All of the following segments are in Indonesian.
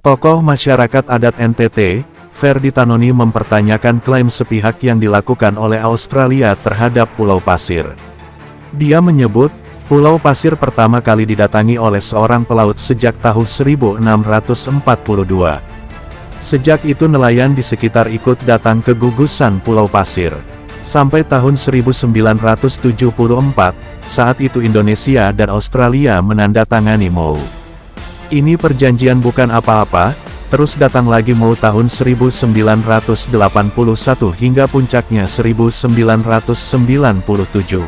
Tokoh masyarakat adat NTT, Ferdy Tanoni mempertanyakan klaim sepihak yang dilakukan oleh Australia terhadap Pulau Pasir. Dia menyebut, Pulau Pasir pertama kali didatangi oleh seorang pelaut sejak tahun 1642. Sejak itu nelayan di sekitar ikut datang ke gugusan Pulau Pasir. Sampai tahun 1974, saat itu Indonesia dan Australia menandatangani MoU. Ini perjanjian bukan apa-apa, terus datang lagi MoU tahun 1981 hingga puncaknya 1997.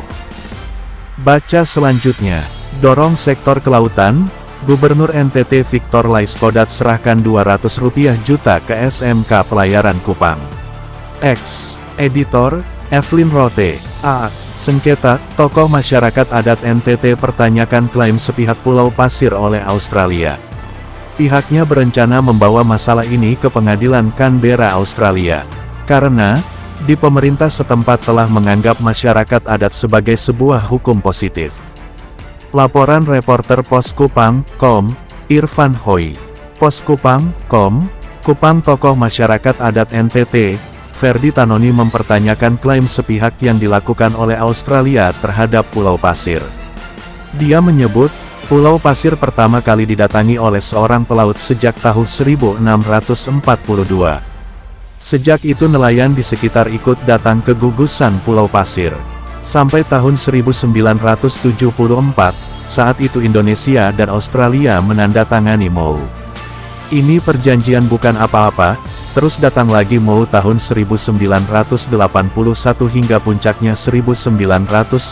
Baca selanjutnya, dorong sektor kelautan, Gubernur NTT Victor Laiskodat serahkan Rp200 juta ke SMK Pelayaran Kupang. X, Editor, Evelyn Rote, A. Sengketa, tokoh masyarakat adat NTT pertanyakan klaim sepihak Pulau Pasir oleh Australia. Pihaknya berencana membawa masalah ini ke pengadilan Canberra, Australia. Karena, di pemerintah setempat telah menganggap masyarakat adat sebagai sebuah hukum positif. Laporan reporter Poskupang.com, Irfan Hoi. Poskupang.com, Kupang tokoh masyarakat adat NTT, Ferdy Tanoni mempertanyakan klaim sepihak yang dilakukan oleh Australia terhadap Pulau Pasir. Dia menyebut, Pulau Pasir pertama kali didatangi oleh seorang pelaut sejak tahun 1642. Sejak itu nelayan di sekitar ikut datang ke gugusan Pulau Pasir. Sampai tahun 1974, saat itu Indonesia dan Australia menandatangani MoU. Ini perjanjian bukan apa-apa, terus datang lagi MoU tahun 1981 hingga puncaknya 1997,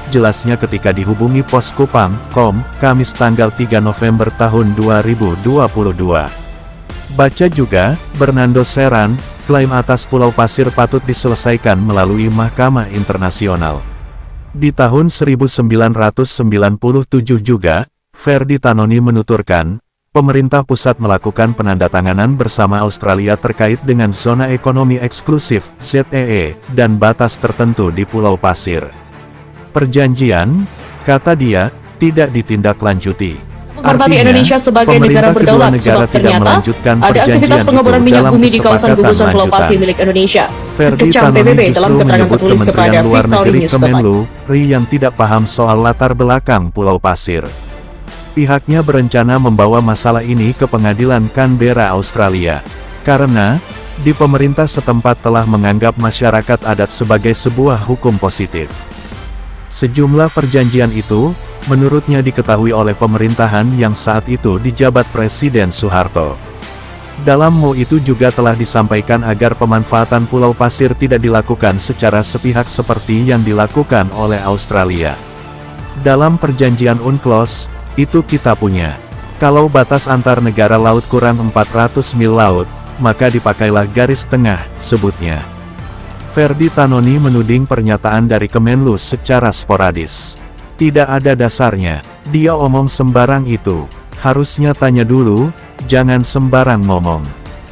jelasnya ketika dihubungi Poskupang.com, Kamis tanggal 3 November tahun 2022. Baca juga, Bernardo Serran, klaim atas Pulau Pasir patut diselesaikan melalui Mahkamah Internasional. Di tahun 1997 juga, Ferdy Tanoni menuturkan, pemerintah pusat melakukan penandatanganan bersama Australia terkait dengan zona ekonomi eksklusif, ZEE, dan batas tertentu di Pulau Pasir. Perjanjian, kata dia, tidak ditindaklanjuti. Menghormati Indonesia sebagai negara berdaulat, sebab ternyata ada aktivitas pengeboran minyak bumi di kawasan gugusan Pulau Pasir milik Indonesia. Kecam PBB dalam keterangan tertulis kepada Victory News. Yang tidak paham soal latar belakang Pulau Pasir. Pihaknya berencana membawa masalah ini ke pengadilan Canberra, Australia. Karena, di pemerintah setempat telah menganggap masyarakat adat sebagai sebuah hukum positif. Sejumlah perjanjian itu, menurutnya diketahui oleh pemerintahan yang saat itu dijabat Presiden Soeharto. Dalam MoU itu juga telah disampaikan agar pemanfaatan Pulau Pasir tidak dilakukan secara sepihak seperti yang dilakukan oleh Australia. Dalam perjanjian UNCLOS, itu kita punya. Kalau batas antar negara laut kurang 400 mil laut, maka dipakailah garis tengah, sebutnya. Ferdy Tanoni menuding pernyataan dari Kemenlu secara sporadis. Tidak ada dasarnya, dia omong sembarang itu. Harusnya tanya dulu, jangan sembarang ngomong.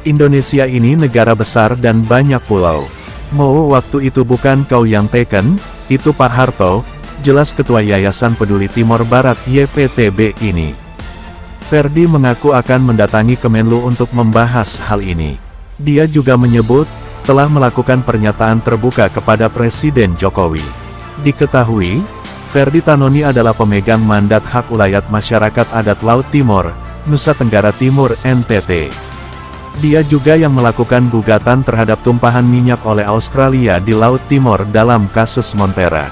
Indonesia ini negara besar dan banyak pulau. Mau waktu itu bukan kau yang teken, itu Pak Harto, jelas Ketua Yayasan Peduli Timor Barat YPTB ini. Ferdy mengaku akan mendatangi Kemenlu untuk membahas hal ini. Dia juga menyebut, telah melakukan pernyataan terbuka kepada Presiden Jokowi. Diketahui, Ferdy Tanoni adalah pemegang mandat hak ulayat masyarakat adat Laut Timor, Nusa Tenggara Timur NTT. Dia juga yang melakukan gugatan terhadap tumpahan minyak oleh Australia di Laut Timor dalam kasus Montara.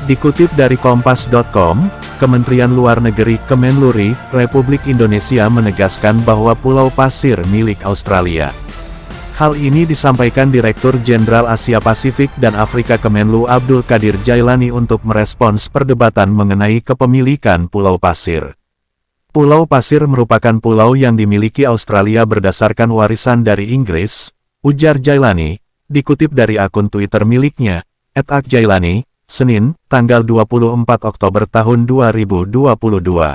Dikutip dari Kompas.com, Kementerian Luar Negeri Kemenluri, Republik Indonesia menegaskan bahwa Pulau Pasir milik Australia. Hal ini disampaikan Direktur Jenderal Asia Pasifik dan Afrika Kemenlu Abdul Qadir Jailani untuk merespons perdebatan mengenai kepemilikan Pulau Pasir. Pulau Pasir merupakan pulau yang dimiliki Australia berdasarkan warisan dari Inggris, ujar Jailani, dikutip dari akun Twitter miliknya, @akjailani, Senin, tanggal 24 Oktober tahun 2022.